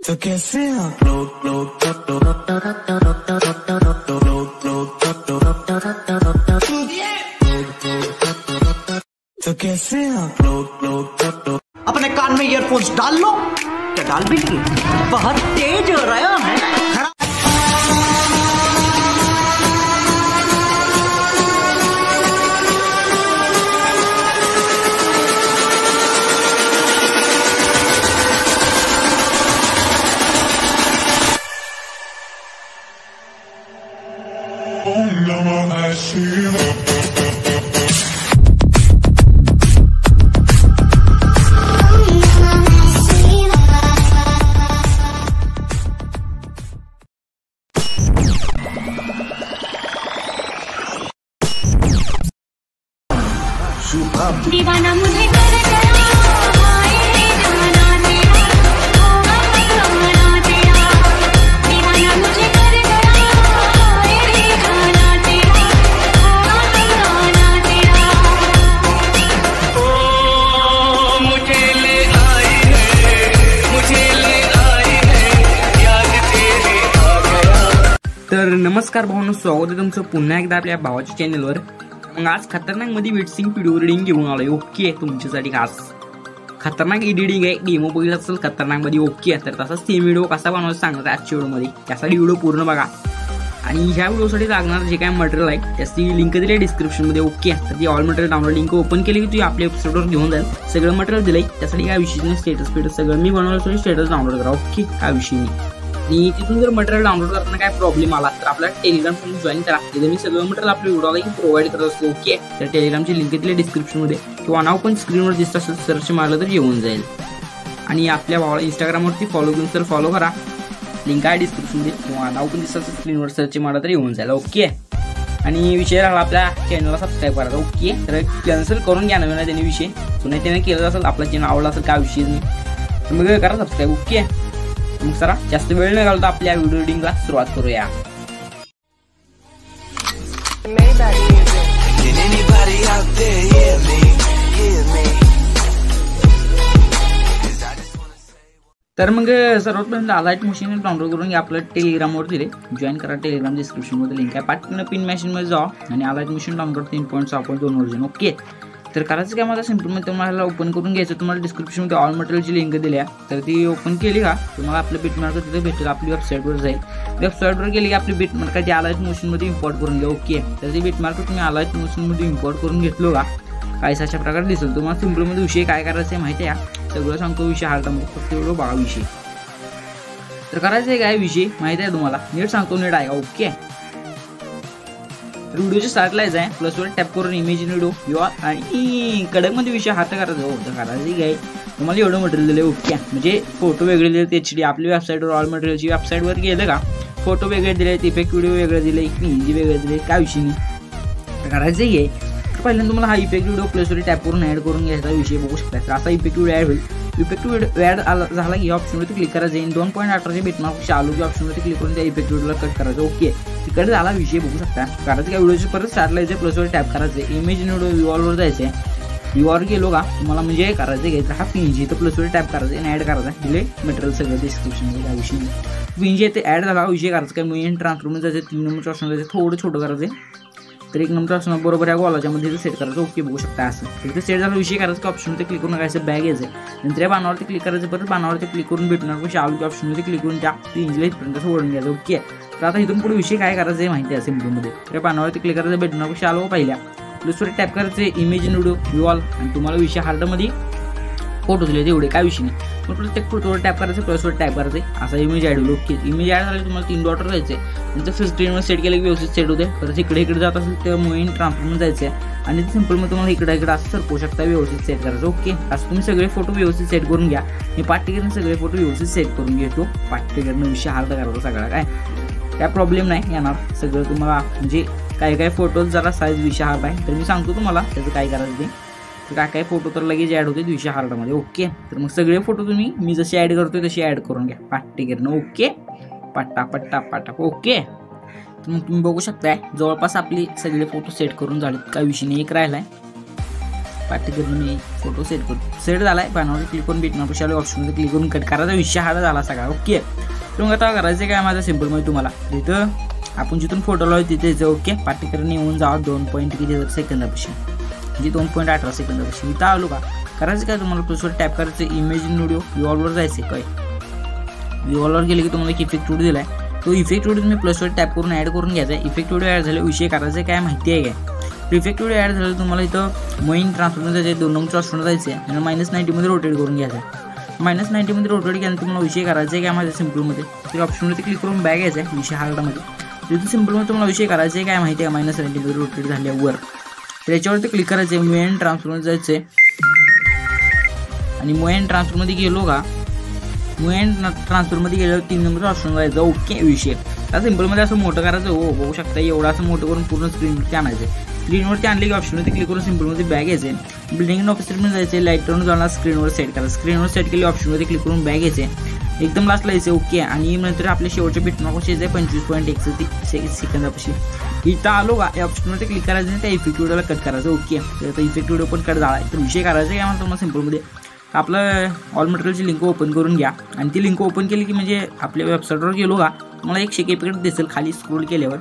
तो कैसे आप लोग तो कैसे आप लोग अपने कान में ईयरफोन्स डाल लो। क्या डाल भी नहीं, बहुत तेज हो रहा है। दीवाना मुझे कर गया, हाय दीवाना तेरा, दीवाना तेरा, दीवाना मुझे कर गया, हाय दीवाना तेरा, दीवाना तेरा। ओ मुझे ले आई है याद तेरे आ गया। तर नमस्कार भावांनो, स्वागत आहे तुमचं पुन्हा एकदा आपल्या भावाच्या चॅनलवर। मग आज खतरनाक मध्ये मिक्सिंग व्हिडिओ एडिटिंग घेऊन आलोय। ओके, तुमच्यासाठी खास खतरनाक एडिटिंग आहे। डेमो बघितला असेल खतरनाक मध्ये। ओके, तर तसाच सेम व्हिडिओ कसा बनवायचा सांगणार आजच्या व्हिडिओ मध्ये। त्यासाठी व्हिडिओ पूर्ण बघा आणि ह्या व्हिडिओसाठी लागणार जे काय मटेरियल आहे त्याची लिंक दिली आहे डिस्क्रिप्शन मध्ये। ओके, तर ती all material download link open केली की तू आपल्या वेबसाईटवर घेऊन जाईल। सगळं मटेरियल दिलंय, त्यासाठी काय विषय नाही। स्टेटस सगळं मी बनवलं, स्टेटस डाउनलोड करा। ओके, काय विषय नाही। आणि तिथून जर मटेरियल डाउनलोड करताना काय प्रॉब्लेम आला तर आपला टेलिग्राम चॅनल जॉईन करा। तिथे मी सगळं मटेरियल आपल्या व्हिडिओला प्रोव्हाइड करत असतो। ओके, तर टेलिग्रामची लिंक दिली डिस्क्रिप्शन मध्ये किंवा नाव पण स्क्रीनवर दिसत असेल, सर्च मारलं तर येऊन जाईल। आणि आपल्या भावाला इंस्टाग्रामवरती फॉलो करून तर फॉलो करा, लिंक आहे डिस्क्रिप्शन मध्ये किंवा नाव पण दिसत असेल स्क्रीनवर, सर्च मारलं तर येऊन जाईल। ओके, आणि विषय राहिला आपल्या चॅनलला सबस्क्राईब करायचा। ओके, तर कॅन्सल करून घ्या नवीन त्यांनी विषय पुन्हा त्याने केलं असेल, आपला चॅनल आवडला असेल काय विषय नाही तर मग करा सबस्क्राईब। ओके, मग चला जास्त वेळ न घालता आपल्या व्हिडिओ एडिटिंगला सुरुवात करूया। तर मग सर्वात पहिल्यांदा अलाइट मशीन डाउनलोड करून घ्या। आपलं टेलिग्रामवर दिले, जॉईन करा। टेलिग्राम डिस्क्रिप्शन मध्ये लिंक आहे, पाठवून पिन मशीन मध्ये जा आणि अलाइट मशीन डाउनलोड 3.6.2 व्हर्जन। ओके, तर करायचं काय मला सिंपल मध्ये तुम्हाला ओपन करून घ्यायचं। तुम्हाला डिस्क्रिप्शन मध्ये ऑल मटेरियलची लिंक दिली आहे, तर ती ओपन केली का तुम्हाला आपलं बिटमार्क तिथे भेटेल। आपली वेबसाईटवर जाईल, वेबसाईटवर गेली की आपली बिटमार्क ती अलाइट मशीन मध्ये इम्पोर्ट करून घ्या। ओके, तर ती बिटमार्क तुम्ही अलाइट मशीन मध्ये इम्पोर्ट करून घेतलो का काय अशा प्रकारे दिसेल। तुम्हाला सिंपल मध्ये विषय काय करायचं आहे माहिती आहे, सगळं सांगतो विषय हार्डमध्ये, फक्त एवढं बघा विषय। तर करायचं आहे काय विषय माहिती आहे तुम्हाला, नीट सांगतो, नीट आहे। ओके, तर व्हिडिओच्या स्टार्टला आहे, प्लसवर टॅप करून इमेज इन व्हिडिओ किंवा आणि कडकमध्ये विषय हात करायचा। हो, तर करायचं काय तुम्हाला एवढं मटेरियल दिलं। ओके, म्हणजे फोटो वेगळे दिले, HD आपल्या वेबसाईटवर ऑल मटेरियलची वेबसाईटवर गेलं का फोटो वेगळे दिले, इफेक्ट व्हिडिओ वेगळे दिले, इमेज वेगळे दिले, काय विषय नाही। तर करायचं आहे पहिल्यांदा तुम्हाला हा इफेक्ट व्हिडिओ प्लसवर टॅप करून ऍड करून घ्यायचा विषय बघू शकता। तर असा इफेक्ट व्हिडिओ ऍड होईल। इफेक्ट व्हिडिओ ऍड झाला की ऑप्शनवरती क्लिक करायचं, 2.18 बिटमार्क चालू की ऑप्शनवरती क्लिक करून त्या इफेक्ट व्हिडिओला कट करायचं। ओके, तिकडे झाला विषय बघू शकता। करायचं काय व्हिडिओची परत स्टार्टला यायचं, प्लसवर टॅप करायचं, इमेज इन व्हिडिओ व्ह्यूअरवर जायचं। व्ह्यूअर गेलो का तुम्हाला म्हणजे करायचं घ्यायचं हा PNG, तर प्लसवर टॅप करायचं आणि ऍड करायचा। दिले मटेरियल सगळं डिस्क्रिप्शनमध्ये त्या विषयी PNG ते ऍड झाला विषय करायचं काय मूव्ही ट्रान्सफॉर्मर जायचं, 3 नंबरचं ऑप्शन जायचं, थोडं छोटं करायचं, तर 1 नंबर ऑप्शन बरोबर या गोलाच्या मध्ये सेट करायचं। ओके, बघू शकता असं तिथे सेट झाला विषय करायचं की ऑप्शनमध्ये क्लिक करून काय बॅग यायचं, नंतर या बाणावरती क्लिक करायचं, परत बाणावरती क्लिक करून भेटणार चालू की ऑप्शनमध्ये क्लिक करून त्या PNG ला इथपर्यंत ओढून घ्यायचं। ओके, तर आता इथून पुढे विषय काय करायचं आहे माहिती आहे सिम्पलमध्ये, तर बाणावरती क्लिक करायचं, भेटणार चालू पहिल्या प्लसवर टॅप करायचं, इमेज इन व्हिडिओ व्ह्यूअर आणि तुम्हाला विषय हार्डमध्ये फोटो दिले तेवढे काय विषय नाही। मग प्रत्येक फोटोवर टॅप करायचं, प्लसवर टॅप करायचं, असा इमेज ऍड होईल। ओके, इमेज ऍड झाली तुम्हाला 3 डॉट जायचे, नंतर फुल स्क्रीनवर सेट केलं की व्यवस्थित सेट होते। परत इकडे जात असेल तर मूव्ही ट्रान्सफॉर्मर जायचं आहे आणि सिंपलमध्ये तुम्हाला इकडे असं सरकवू शकता, व्यवस्थित सेट करायचं। ओके, असं तुम्ही सगळे फोटो व्यवस्थित सेट करून घ्या। मी पाठीकडनं सगळे फोटो व्यवस्थित सेट करून घेतो, पाठीकडनं विषय हार्ड करायचा सगळा, काय प्रॉब्लेम नाही येणार। सगळं तुम्हाला म्हणजे काय फोटोज जरा साईज विषय हार्ड आहे, तर मी सांगतो तुम्हाला त्याचं काय करायचं ते। तर काय फोटो तर लगेच ऍड होते 200 हार्डमध्ये। ओके, तर मग सगळे फोटो तुम्ही मी जसे ऍड करतोय तसे ऍड करून घ्या पाठीकडनं। ओके, पट्टा। ओके, तर मग तुम्ही बघू शकताय जवळपास आपली सगळे फोटो सेट करून झालेत, काय विषय नाही, एक राहिलाय। पाठीकडनं मी फोटो सेट करतो. सेट झालाय. पानावर क्लिक करून बिटमॅपशी आलो, ऑप्शनमध्ये क्लिक करून कट करायचा विषय हा झाला सगळा. ओके. तर मग आता करायचं काय माझा सिम्पलमध्ये तुम्हाला तिथं आपण जिथून फोटो लावतो तिथे यायचं. ओके. पाठीकडनं येऊन जावा 2 सेकंदापाशी म्हणजे 2.18 सेकंदापाशी. इथं आलो का करायचं काय तुम्हाला प्लसवर टॅप करायचं, इमेज इन व्हिडिओ व्ह्यूअरवर जायचं. काय व्ह्यूअरवर गेले की तुम्हाला एक इफेक्ट व्हिडिओ दिलाय. तो इफेक्ट व्हिडिओ तुम्ही प्लसवर टॅप करून ॲड करून घ्यायचा. इफेक्ट व्हिडिओ ॲड झाला विषय करायचं काय माहिती आहे काय. इफेक्ट व्हिडिओ ॲड झालं तुम्हाला इथं मोईन ट्रान्सफॉर्मर जायचं, 2 नंबरचं ऑप्शन जायचं आणि -90 रोटेट करून घ्यायचं. -90 रोटेट केल्यानंतर तुम्हाला विषय करायचा आहे काय माझ्या सिम्पलमध्ये तर ऑप्शनमध्ये क्लिक करून बॅग घ्यायचा आहे विषय हार्डमध्ये. तिथे सिम्पलमध्ये तुम्हाला विषय करायचा आहे काय माहिती आहे -90 रोटेट झाल्यावर तर याच्यावरती क्लिक करायचं आहे. मोईन ट्रान्सफॉर्ममध्ये जायचं आहे आणि मोईन ट्रान्सफॉर्ममध्ये गेलो का मोईन ट्रान्सफरमध्ये गेल्यावर 3 नंबरचा ऑप्शन जायचा. ओके. विषय आता सिम्पलमध्ये असं मोठं करायचं. हो बघू शकता एवढं असं मोठं करून पूर्ण स्क्रीनवरती आणायचं. स्क्रीनवरती आणले की ऑप्शनवरती क्लिक करून सिम्पलमध्ये बॅग घ्यायचे. बिल्डिंग ऑफिसरमध्ये जायचे, लाईटवरून जाणार स्क्रीनवर सेट करायचं. स्क्रीनवर सेट केली ऑप्शनमध्ये क्लिक करून बॅग घ्यायचे, एकदम लास्टला यायचे. ओके. आणि नंतर आपल्या शेवटच्या बिटमॅपशी यायचं 25.1 सेकंदापाशी. इथं आलो का या ऑप्शनवरती क्लिक करायचं आणि त्या इफेक्ट व्हिडिओला कट करायचं. ओके. तर आता इफेक्ट व्हिडिओ पण कट झाला तर विषय करायचा काय म्हणतो तुम्हाला सिम्पलमध्ये आपलं ऑल मटेरियलची लिंक ओपन करून घ्या आणि ती लिंक ओपन केली की म्हणजे आपल्या वेबसाईटवर गेलो का तुम्हाला एक शेक इफेक्ट दिसेल खाली स्क्रोल केल्यावर.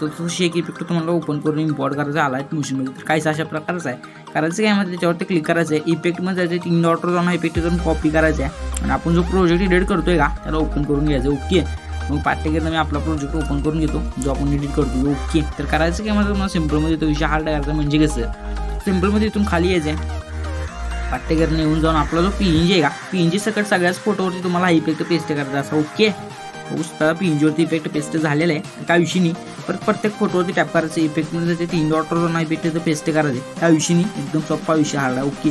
तर तो शेक इफेक्ट तुम्हाला ओपन करून इम्पोर्ट करायचा आलाय मशीनमध्ये. तर काहीच अशा प्रकारचं आहे. करायचं काय म्हणजे त्याच्यावरती क्लिक करायचं आहे. इफेक्टमध्ये जायचं 3 डॉटवर जाऊन इफेक्ट करून कॉपी करायचा आहे आणि आपण जो प्रोजेक्ट एडिट करतोय का त्याला ओपन करून घ्यायचं. ओके. मग पाठ्यक्रम मी आपला प्रोजेक्ट ओपन करून घेतो जो आपण एडिट करतो. ओके. तर करायचं काय म्हणजे तुम्हाला सिम्पलमध्ये तो विषय हार्ड करायचा म्हणजे कसं सिम्पलमध्ये इथून खाली यायचं आहे. पाठ्यक्रम येऊन जाऊन आपला जो PNG आहे का PNG सकट सगळ्याच फोटोवरती तुम्हाला हा इफेक्ट पेस्ट करायचा असा. ओके. PNGवरती इफेक्ट पेस्ट झालेला आहे काय विषयी नाही. परत प्रत्येक फोटोवरती टॅप करायचं. इफेक्टमध्ये ते 3 डॉटवर जाऊन इफेक्ट पेस्ट करायचे त्या विषयी नाही. एकदम सोपा विषय हार्ड आहे. ओके.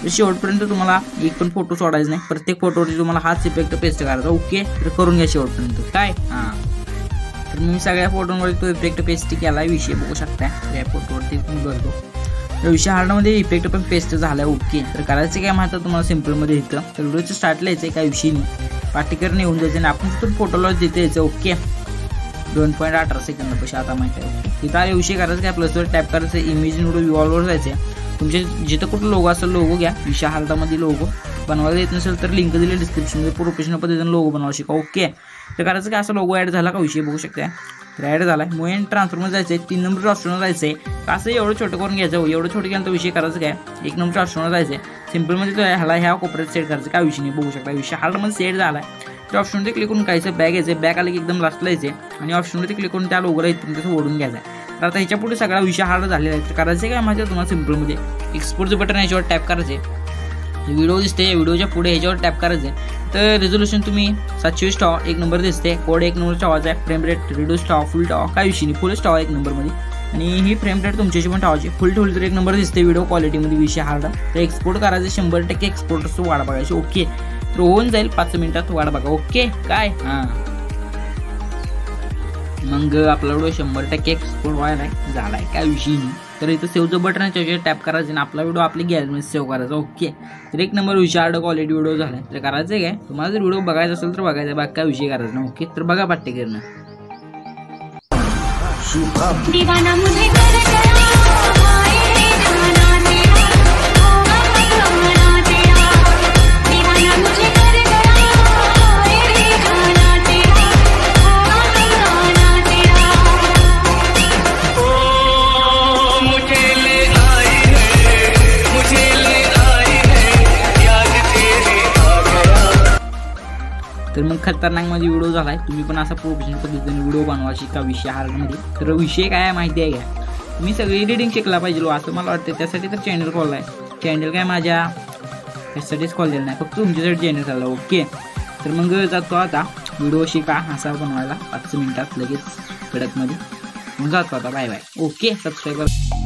तर शेवटपर्यंत तुम्हाला एक पण फोटो सोडायचा नाही. प्रत्येक फोटोवरती तुम्हाला हाच इफेक्ट पेस्ट करायचा. ओके. तर करून घ्या शेवटपर्यंत काय. तर मी सगळ्या फोटोवरती तो इफेक्ट पेस्ट केला विषय बघू शकता. या फोटोवरती मी करतो विषय हार्डमध्ये इफेक्ट पण पेस्ट झाला. ओके. तर करायचं काय माहिती तुम्हाला सिम्पलमध्ये इथं तर व्हिडिओचं स्टार्टला यायचं काय विषयी नाही. पाठीकडनं येऊन जायचं आणि आपण तिथून फोटो लावून तिथे यायचं. ओके. 2.18 सेकंदापाशी आता माहिती आहे. ओके. तिथं आले विषय करायचं काय प्लसवर टॅप करायचं, इमेज इन व्हिडिओ व्ह्यूअरवर जायचं. तुमचे जिथं कुठं लोगो असेल लोगो घ्या. विषय हार्डमध्ये लोगो बनवायला येत नसेल तर लिंक दिली डिस्क्रिप्शनमध्ये प्रोफेशनल पद्धतीने लोगो बनवायला शिका. ओके. तर करायचं काय असं लोगो ॲड झाला का विषय बघू शकता. तर ॲड झाला. मोईन ट्रान्सफॉर्मर जायचं आहे, 3 नंबरच्या ऑप्शनवर जायचं आहे. असं एवढं छोटं करून घ्यायचं. एवढं छोटं केलं तर विषय करायचं काय 1 नंबरच्या ऑप्शनवर जायचं आहे. सिम्पलमध्ये ह्याला ह्या कोपऱ्यात सेट करायचं काय विषय नाही बघू शकता. विषय हार्डमध्ये सेट झाला आहे. त्या ऑप्शनमध्ये क्लिक करून कायचं बॅग घ्यायचं. बॅग आलं की एकदम लास्टला यायचे आणि ऑप्शनमध्ये क्लिक करून त्या लोगोला इथून तसं ओढून घ्यायचं. तर आता ह्याच्या पुढे सगळा विषय हार्ड झालेला आहे. तर करायचं काय माझ्या तुम्हाला सिम्पलमध्ये एक्सपोर्टचं बटन याच्यावर टॅप करायचे. व्हिडिओ दिसते व्हिडिओच्या पुढे ह्याच्यावर टॅप करायचं. तर रेझोल्युशन तुम्ही 720 ठेवा. 1 नंबर दिसते. कोड 1 नंबर ठेवायचा आहे. फ्रेम रेट रिड्यूस ठेवा. फुल ठेवा काय विषय नाही. फुलच ठेवा 1 नंबरमध्ये आणि ही फ्रेम रेट तुमच्याशी पण ठेवायची. फुल ठेवली तर 1 नंबर दिसते व्हिडिओ क्वालिटीमध्ये विषय हार्ड. तर एक्सपोर्ट करायचं 100% एक्सपोर्टचं वाढ बघायची. ओके. तर होऊन जाईल 5 मिनिटात वाढ बघा. ओके काय मग आपला व्हिडिओ 100% एक्सपोर्ट व्हायला झालाय काय विषय नाही. तर इथं सेव्हचं बटन आहे त्याच्यावर टॅप करायचं आणि आपला व्हिडिओ आपली गॅलरीमध्ये सेव्ह करायचा. ओके. तर 1 नंबर विषय हार्ड क्वालिटी व्हिडिओ झाला. तर करायचं काय तुम्हाला जर व्हिडिओ बघायचा असेल तर बघायचा बाकी काय विषय करायचा ना. ओके. तर बघा पाठ्यक्रम. तर मग खतरनाक मध्ये व्हिडिओ झालाय. तुम्ही पण असा प्रोफेशनल पद्धतीने व्हिडिओ बनवा शिका विषय हार्डमध्ये. तर विषय काय आहे माहिती आहे का तुम्ही सगळी एडिटिंग शिकला पाहिजे असं मला वाटतं. त्यासाठी तर चॅनल खोलला आहे. चॅनल काय माझ्या ह्यासाठीच खोललेलं नाही फक्त तुमच्यासाठी चॅनल झाला. ओके. तर मग जातो आता व्हिडिओ शिका असा बनवायला 5 मिनिटात लगेच कडकमध्ये. मग जातो आता. Bye bye. ओके. सबस्क्राईब करा.